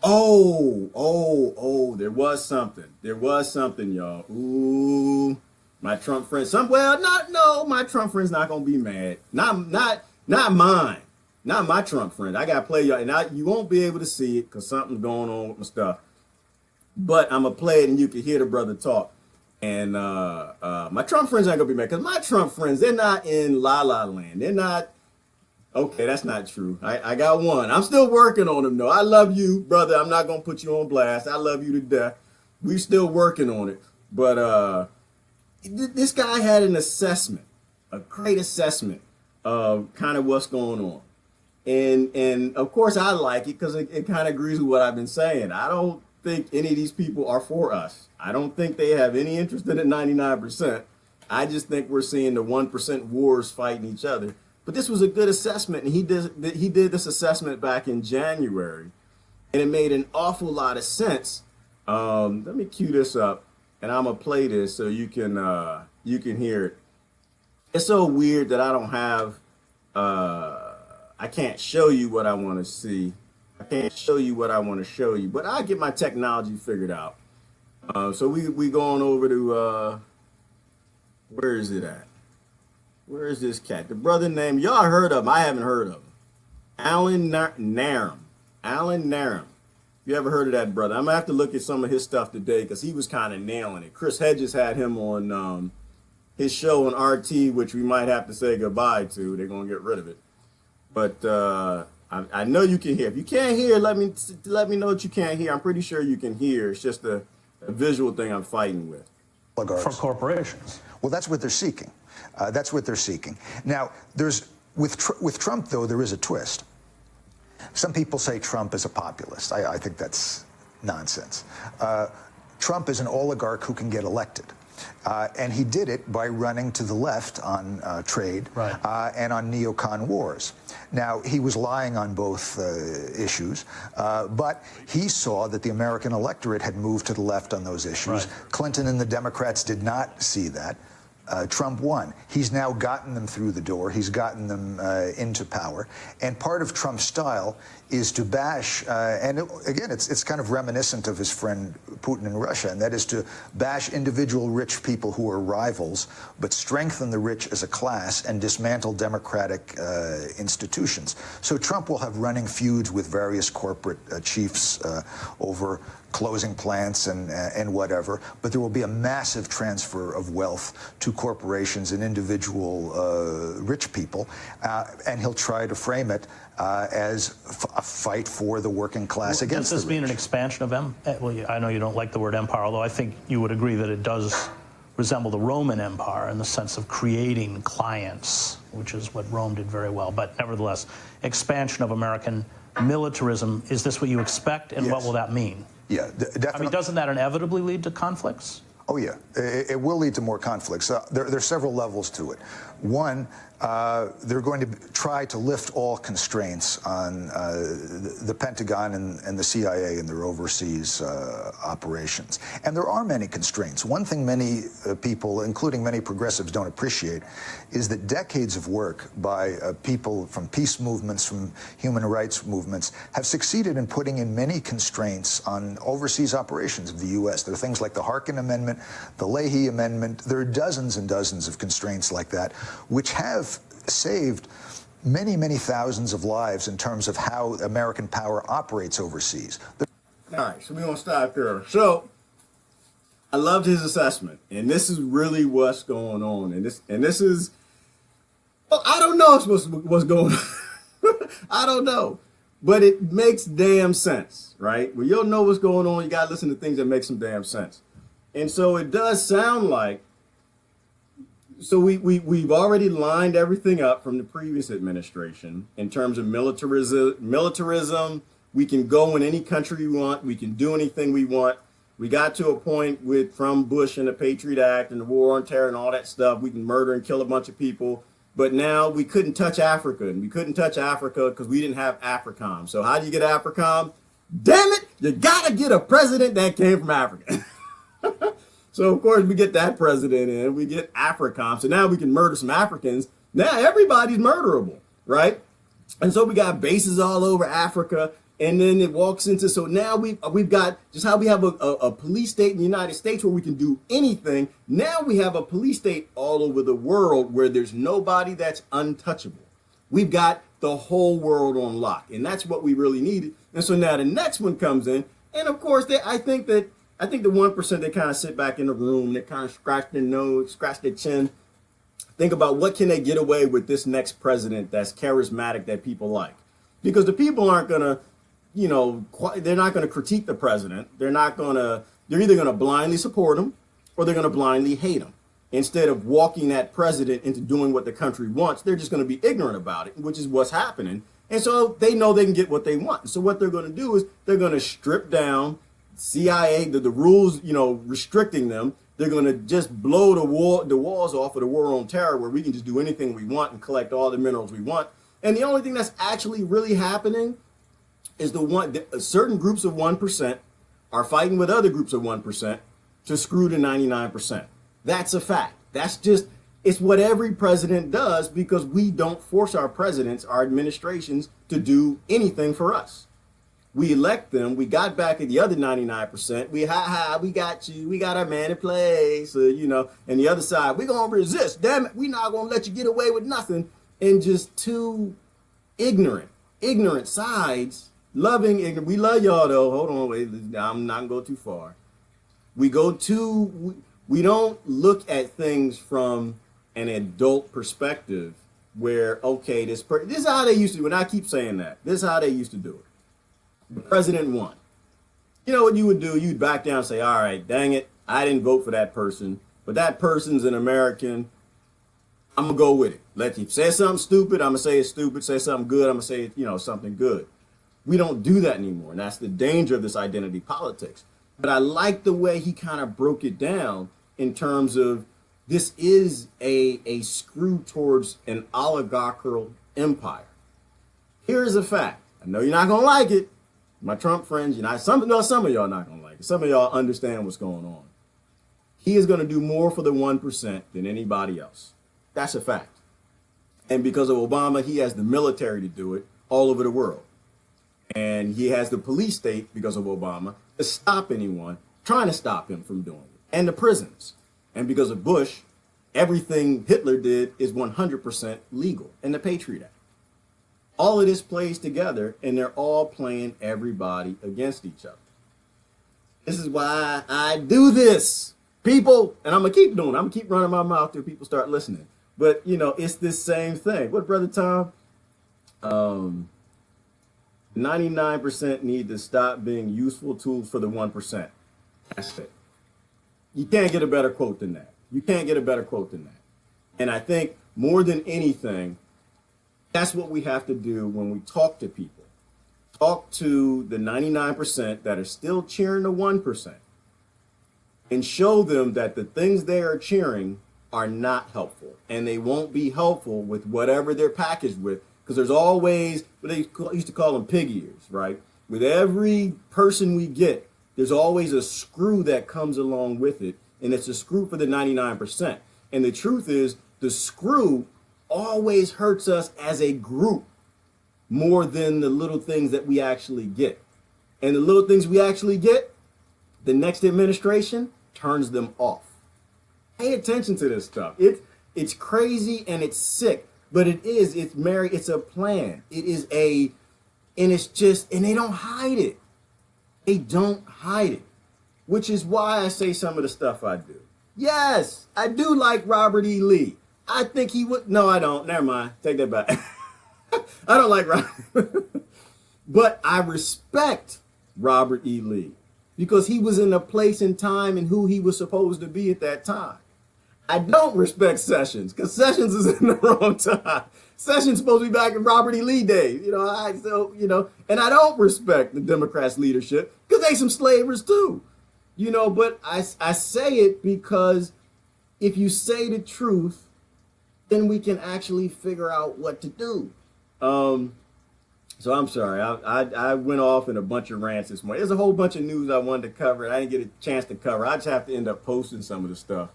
Oh, there was something. There was something, y'all. Ooh, my Trump friend. My Trump friend's not gonna be mad. Not mine. Not my Trump friend. I gotta play y'all, and you won't be able to see it because something's going on with my stuff. But I'm gonna play it, and you can hear the brother talk. And my Trump friends aren't gonna be mad because my Trump friends, they're not in La La Land. They're not. Okay, that's not true. I got one. I'm still working on him, though. I love you, brother. I'm not gonna put you on blast. I love you to death. We still working on it. But this guy had an assessment, a great assessment of kind of what's going on. And of course I like it because it kind of agrees with what I've been saying. I don't think any of these people are for us. I don't think they have any interest in the 99%. I just think we're seeing the 1% wars fighting each other. But this was a good assessment, and he did this assessment back in January, and it made an awful lot of sense. Let me cue this up, and I'm gonna play this so you can hear it. It's so weird that I don't have I can't show you what I want to see. I can't show you what I want to show you, but I'll get my technology figured out. So we going over to where is it at? Where is this cat? The brother name, y'all heard of him. I haven't heard of him. Alan Narum. Alan Narum. You ever heard of that brother? I'm going to have to look at some of his stuff today because he was kind of nailing it. Chris Hedges had him on his show on RT, which we might have to say goodbye to. They're going to get rid of it. But I know you can hear. If you can't hear, let me know that you can't hear. I'm pretty sure you can hear. It's just a visual thing I'm fighting with. For corporations. Well, that's what they're seeking. That's what they're seeking. Now, with Trump, though, there is a twist. Some people say Trump is a populist. I think that's nonsense. Trump is an oligarch who can get elected. And he did it by running to the left on trade and on neocon wars. Now, he was lying on both issues, but he saw that the American electorate had moved to the left on those issues. Clinton and the Democrats did not see that. Trump won. He's now gotten them through the door. He's gotten them into power. And part of Trump's style is to bash, again, it's kind of reminiscent of his friend Putin in Russia, and that is to bash individual rich people who are rivals, but strengthen the rich as a class and dismantle democratic institutions. So Trump will have running feuds with various corporate chiefs over closing plants and whatever, but there will be a massive transfer of wealth to corporations and individual rich people, and he'll try to frame it as a fight for the working class against the rich. Does this mean an expansion of well, I know you don't like the word empire, although I think you would agree that it does resemble the Roman Empire in the sense of creating clients, which is what Rome did very well. But nevertheless, expansion of American militarism, is this what you expect, and what will that mean? Yeah, definitely. I mean, doesn't that inevitably lead to conflicts? Oh, yeah. It will lead to more conflicts. There are several levels to it. One, they're going to try to lift all constraints on the Pentagon and the CIA and their overseas operations. And there are many constraints. One thing many people, including many progressives, don't appreciate is that decades of work by people from peace movements, from human rights movements, have succeeded in putting in many constraints on overseas operations of the U.S. There are things like the Harkin Amendment, the Leahy Amendment. There are dozens and dozens of constraints like that, which have saved many, many thousands of lives in terms of how American power operates overseas. All right, so we're going to stop there. So I loved his assessment, and this is really what's going on. And this is, well, I don't know what's going on. I don't know. But it makes damn sense, right? When you don't know what's going on, you got to listen to things that make some damn sense. And so it does sound like, so we've already lined everything up from the previous administration in terms of militarism. We can go in any country we want. We can do anything we want. We got to a point from Bush and the Patriot Act and the War on Terror and all that stuff. We can murder and kill a bunch of people. But now we couldn't touch Africa. And we couldn't touch Africa because we didn't have AFRICOM. So how do you get AFRICOM? Damn it, you got to get a president that came from Africa. So, of course, we get that president in, we get AFRICOM. So now we can murder some Africans. Now everybody's murderable, right? And so we got bases all over Africa. And then it walks into, so now we've got, just how we have a police state in the United States where we can do anything. Now we have a police state all over the world where there's nobody that's untouchable. We've got the whole world on lock. And that's what we really needed. And so now the next one comes in. And, of course, I think the 1%, they kind of sit back in the room, they kind of scratch their nose, scratch their chin, think about what can they get away with this next president that's charismatic that people like. Because the people aren't going to, they're not going to critique the president. They're either going to blindly support him or they're going to blindly hate him. Instead of walking that president into doing what the country wants, they're just going to be ignorant about it, which is what's happening. And so they know they can get what they want. So what they're going to do is they're going to strip down CIA, the rules, restricting them. They're going to just blow the walls off of the war on terror where we can just do anything we want and collect all the minerals we want. And the only thing that's actually really happening is certain groups of 1% are fighting with other groups of 1% to screw the 99%. That's a fact. It's what every president does because we don't force our presidents, our administrations to do anything for us. We elect them. We got back at the other 99%. We got you. We got our man in place, and the other side, we're going to resist. Damn it. We're not going to let you get away with nothing. And just two ignorant sides, loving ignorant. We love y'all though. Hold on, wait. I'm not going to go too far. We don't look at things from an adult perspective where, okay, this is how they used to do it. And I keep saying that. This is how they used to do it. The president won. You know what you would do? You'd back down and say, all right, dang it, I didn't vote for that person, but that person's an American. I'm going to go with it. Let you say something stupid, I'm going to say it's stupid. Say something good, I'm going to say it's, something good. We don't do that anymore, and that's the danger of this identity politics. But I like the way he kind of broke it down in terms of this is a screw towards an oligarchical empire. Here's a fact. I know you're not going to like it. My Trump friends, some of y'all not going to like it. Some of y'all understand what's going on. he is going to do more for the 1% than anybody else. That's a fact. And because of Obama, he has the military to do it all over the world. And he has the police state, because of Obama, to stop anyone trying to stop him from doing it. And the prisons. And because of Bush, everything Hitler did is 100% legal. And the Patriot Act. All of this plays together, and they're all playing everybody against each other. This is why I do this, people. And I'm going to keep doing it. I'm going to keep running my mouth till people start listening. But, you know, it's this same thing. What, Brother Tom? 99% need to stop being useful tools for the 1%. That's it. You can't get a better quote than that. You can't get a better quote than that. And I think more than anything, that's what we have to do when we talk to people. Talk to the 99% that are still cheering the 1% and show them that the things they are cheering are not helpful, and they won't be helpful with whatever they're packaged with, because there's always what they used to call them pig ears, right? With every person we get, there's always a screw that comes along with it, and it's a screw for the 99%. And the truth is, the screw always hurts us as a group more than the little things that we actually get. And the little things we actually get, the next administration turns them off. Pay attention to this stuff. It's crazy and it's sick, but it's a plan. And they don't hide it. They don't hide it, which is why I say some of the stuff I do. Yes, I do like Robert E. Lee. I think he would. No, I don't. Never mind. Take that back. I don't like Robert. But I respect Robert E. Lee because he was in a place and time and who he was supposed to be at that time. I don't respect Sessions because Sessions is in the wrong time. Sessions supposed to be back in Robert E. Lee days, and I don't respect the Democrats' leadership because they some slavers too, but I say it because if you say the truth, then we can actually figure out what to do. So I'm sorry, I went off in a bunch of rants this morning. There's a whole bunch of news I wanted to cover and I didn't get a chance to cover. I just have to end up posting some of the stuff.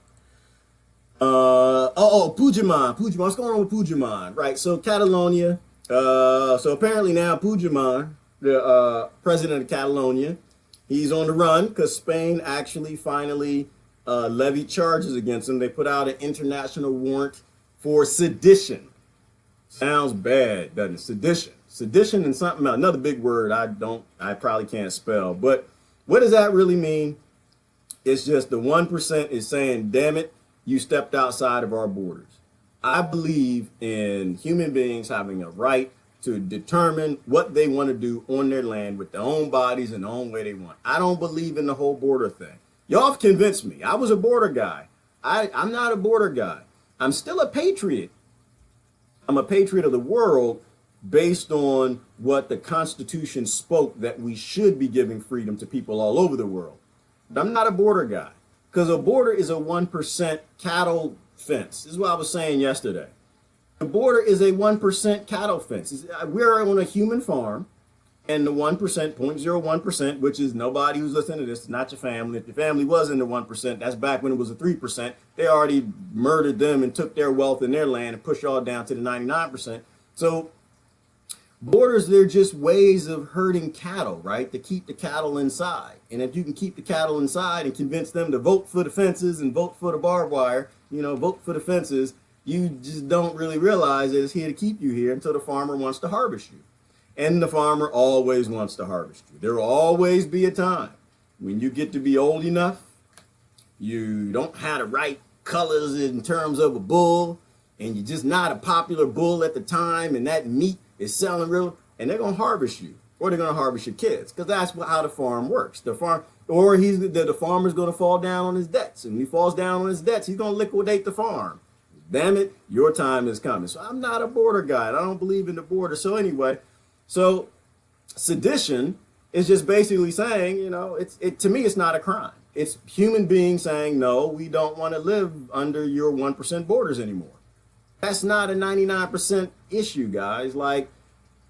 Puigdemont. What's going on with Puigdemont? Right. So Catalonia. So apparently now Puigdemont, the president of Catalonia, he's on the run because Spain actually finally levied charges against him. They put out an international warrant for sedition. Sounds bad, doesn't it? Sedition and something else. Another big word I probably can't spell. But what does that really mean? It's just the 1% is saying, damn it, you stepped outside of our borders. I believe in human beings having a right to determine what they want to do on their land with their own bodies and their own way they want. I don't believe in the whole border thing. Y'all have convinced me. I was a border guy. I'm not a border guy. I'm still a patriot. I'm a patriot of the world based on what the Constitution spoke that we should be giving freedom to people all over the world. But I'm not a border guy. Because a border is a 1% cattle fence. This is what I was saying yesterday. The border is a 1% cattle fence. We're on a human farm, and the 1%, 0.01%, which is nobody who's listening to this, not your family. If your family was in the 1%, that's back when it was a 3%. They already murdered them and took their wealth and their land and pushed y'all down to the 99%. So borders, they're just ways of herding cattle, right? To keep the cattle inside. And if you can keep the cattle inside and convince them to vote for the fences and vote for the barbed wire, vote for the fences, you just don't really realize that it's here to keep you here until the farmer wants to harvest you. And the farmer always wants to harvest you. There will always be a time when you get to be old enough, you don't have the right colors in terms of a bull, and you're just not a popular bull at the time, and that meat is selling real, and they're going to harvest you, or they're going to harvest your kids, because that's how the farm works. The farmer's going to fall down on his debts, and when he falls down on his debts, he's going to liquidate the farm. Damn it, your time is coming. So I'm not a border guy. I don't believe in the border. So anyway, so sedition is just basically saying, to me, it's not a crime. It's human beings saying, no, we don't want to live under your 1% borders anymore. That's not a 99% issue, guys. Like,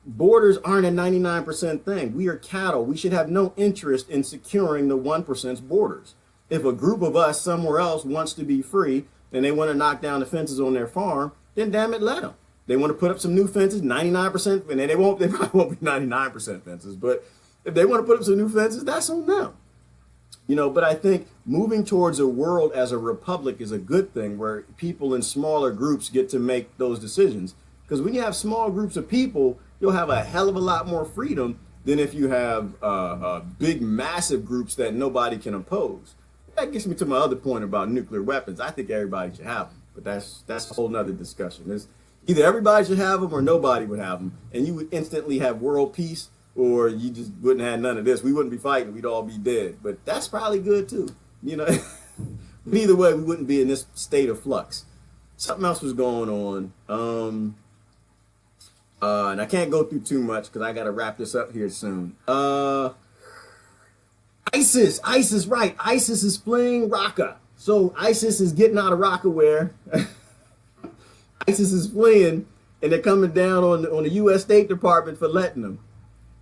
borders aren't a 99% thing. We are cattle. We should have no interest in securing the 1%'s borders. If a group of us somewhere else wants to be free and they want to knock down the fences on their farm, then damn it, let them. They want to put up some new fences, 99%, and they probably won't be 99% fences, but if they want to put up some new fences, that's on them. But I think moving towards a world as a republic is a good thing, where people in smaller groups get to make those decisions. Because when you have small groups of people, you'll have a hell of a lot more freedom than if you have big, massive groups that nobody can oppose. That gets me to my other point about nuclear weapons. I think everybody should have them, but that's a whole nother discussion. It's either everybody should have them or nobody would have them, and you would instantly have world peace, or you just wouldn't have none of this. We wouldn't be fighting. We'd all be dead. But that's probably good too. But either way, we wouldn't be in this state of flux. Something else was going on. And I can't go through too much because I got to wrap this up here soon. ISIS, right. ISIS is fleeing Raqqa. So ISIS is getting out of Raqqa where ISIS is fleeing, and they're coming down on the U.S. State Department for letting them.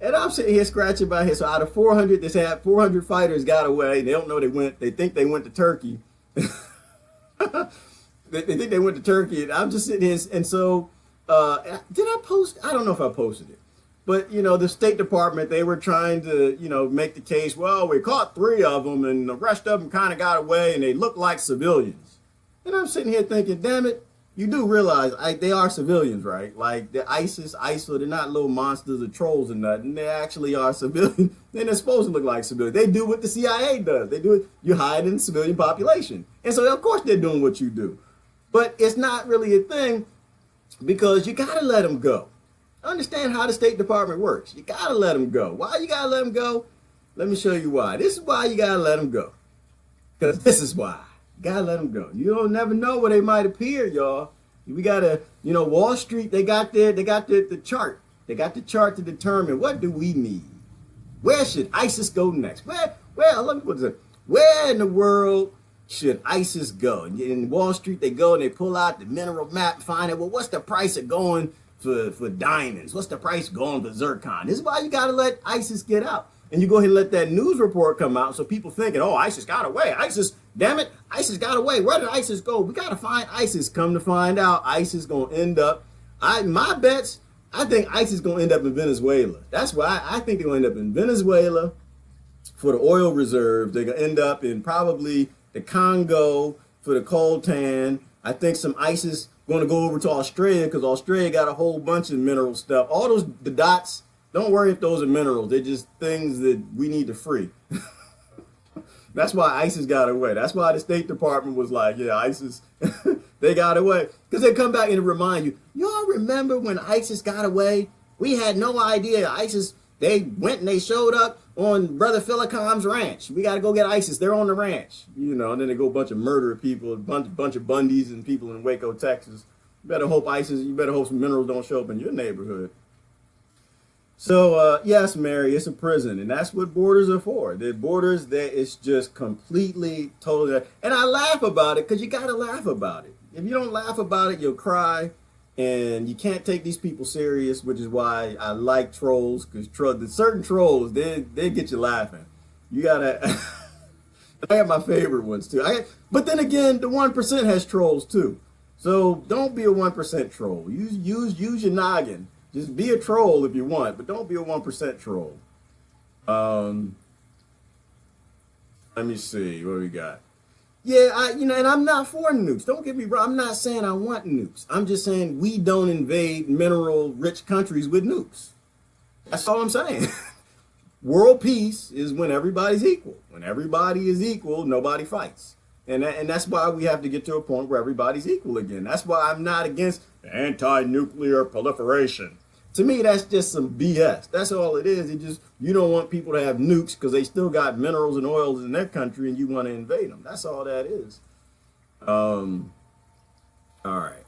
And I'm sitting here scratching my head. So out of 400, they had 400 fighters got away. They don't know they went. They think they went to Turkey. They think they went to Turkey. And I'm just sitting here. And so did I post? I don't know if I posted it. But, the State Department, they were trying to, make the case, well, we caught 3 of them and the rest of them kind of got away and they looked like civilians. And I'm sitting here thinking, damn it, you do realize they are civilians, right? Like the ISIL, they're not little monsters or trolls or nothing. They actually are civilians. And they're supposed to look like civilians. They do what the CIA does. They do it. You hide in the civilian population. And so, of course, they're doing what you do. But it's not really a thing because you got to let them go. Understand how the State Department works. You got to let them go. Why you got to let them go? Let me show you why. This is why you got to let them go. Because this is why. You got to let them go. You don't never know where they might appear, y'all. We got to, Wall Street, they got the chart. They got the chart to determine what do we need. Where should ISIS go next? Let me put this. Where in the world should ISIS go? And in Wall Street, they go and they pull out the mineral map, find out, well, what's the price of going for diamonds? What's the price going for zircon? This is why you got to let ISIS get out. And you go ahead and let that news report come out so people thinking, oh, ISIS got away. ISIS, damn it, ISIS got away. Where did ISIS go? We got to find ISIS. Come to find out, ISIS going to end up, my bets, I think ISIS going to end up in Venezuela. That's why I think they're going to end up in Venezuela for the oil reserves. They're going to end up in probably the Congo for the coltan. I think some ISIS going to go over to Australia because Australia got a whole bunch of mineral stuff. All the dots, don't worry if those are minerals. They're just things that we need to free. That's why ISIS got away. That's why the State Department was like, yeah, ISIS, they got away. Because they come back and remind you, y'all remember when ISIS got away? We had no idea. ISIS, they went and they showed up on Brother Philocom's ranch. We got to go get ISIS. They're on the ranch. And then they go a bunch of murder people, a bunch of Bundys and people in Waco, Texas. You better hope some minerals don't show up in your neighborhood. So, yes, Mary, it's a prison, and that's what borders are for. The borders, it's just completely, totally, and I laugh about it because you got to laugh about it. If you don't laugh about it, you'll cry, and you can't take these people serious, which is why I like trolls, because certain trolls, they get you laughing. You got to, I have my favorite ones, too. But then again, the 1% has trolls, too. So don't be a 1% troll. Use your noggin. Just be a troll if you want, but don't be a 1% troll. Let me see what we got. Yeah, and I'm not for nukes. Don't get me wrong. I'm not saying I want nukes. I'm just saying we don't invade mineral-rich countries with nukes. That's all I'm saying. World peace is when everybody's equal. When everybody is equal, nobody fights. And that's why we have to get to a point where everybody's equal again. That's why I'm not against anti-nuclear proliferation. To me, that's just some BS. That's all it is. You don't want people to have nukes because they still got minerals and oils in their country and you want to invade them. That's all that is. All right.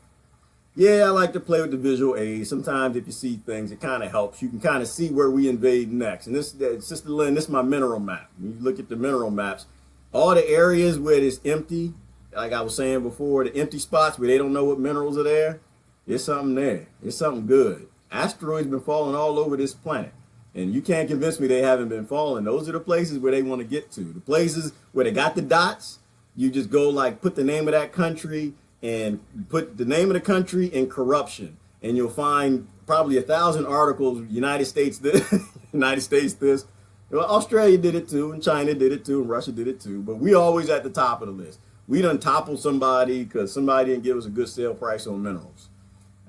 Yeah, I like to play with the visual aids. Sometimes if you see things, it kind of helps. You can kind of see where we invade next. And Sister Lynn, this is my mineral map. When you look at the mineral maps, all the areas where it's empty, like I was saying before, the empty spots where they don't know what minerals are there, there's something there. There's something good. Asteroids been falling all over this planet. And you can't convince me they haven't been falling. Those are the places where they want to get to. The places where they got the dots, you just go like put the name of that country and put the name of the country and corruption. And you'll find probably 1,000 articles, United States this, United States this. Well, Australia did it too, and China did it too, and Russia did it too. But we always at the top of the list. We done toppled somebody because somebody didn't give us a good sale price on minerals.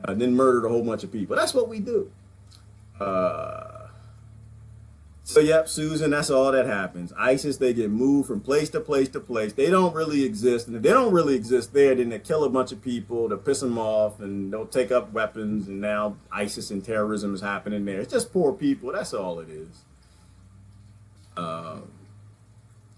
Then murdered a whole bunch of people. That's what we do. So, yep, Susan, that's all that happens. ISIS, they get moved from place to place to place. They don't really exist. And if they don't really exist there, then they kill a bunch of people to piss them off, and they'll take up weapons, and now ISIS and terrorism is happening there. It's just poor people. That's all it is.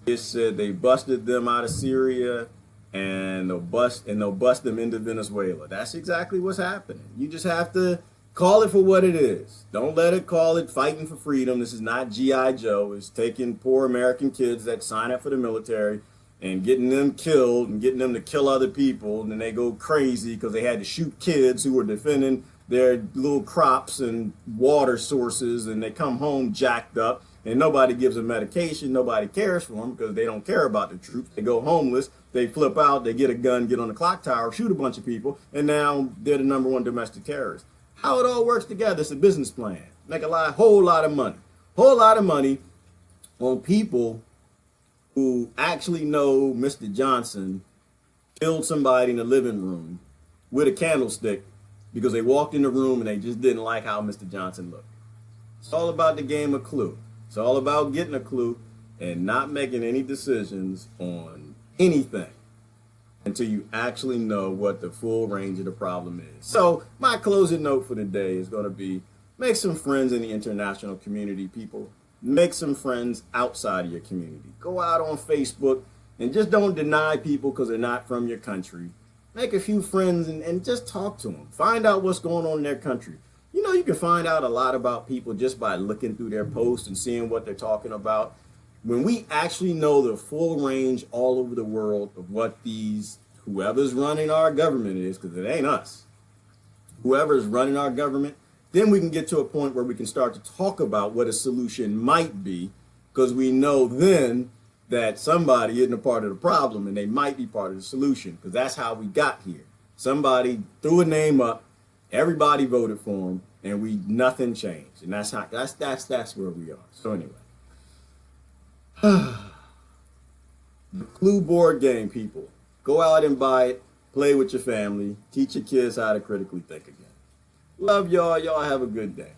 It said they busted them out of Syria, and they'll bust them into Venezuela. That's exactly what's happening. You just have to call it for what it is. Don't let it call it fighting for freedom. This is not G.I. Joe. It's taking poor American kids that sign up for the military and getting them killed and getting them to kill other people. And then they go crazy because they had to shoot kids who were defending their little crops and water sources, and they come home jacked up. And nobody gives them medication. Nobody cares for them because they don't care about the troops. They go homeless. They flip out. They get a gun, get on the clock tower, shoot a bunch of people, and now they're the #1 domestic terrorist. How it all works together, it's a business plan. Make whole lot of money on people who actually know Mr. Johnson killed somebody in the living room with a candlestick because they walked in the room and they just didn't like how Mr. Johnson looked. It's all about the game of Clue. It's all about getting a clue and not making any decisions on anything until you actually know what the full range of the problem is. So my closing note for the day is going to be, make some friends in the international community, people. Make some friends outside of your community. Go out on Facebook and just don't deny people because they're not from your country. Make a few friends and just talk to them. Find out what's going on in their country. You know, you can find out a lot about people just by looking through their posts and seeing what they're talking about. When we actually know the full range all over the world of what whoever's running our government is, because it ain't us, whoever's running our government, then we can get to a point where we can start to talk about what a solution might be, because we know then that somebody isn't a part of the problem and they might be part of the solution, because that's how we got here. Somebody threw a name up, everybody voted for him, and nothing changed. And that's where we are. So anyway. The Clue board game, people. Go out and buy it. Play with your family. Teach your kids how to critically think again. Love y'all. Y'all have a good day.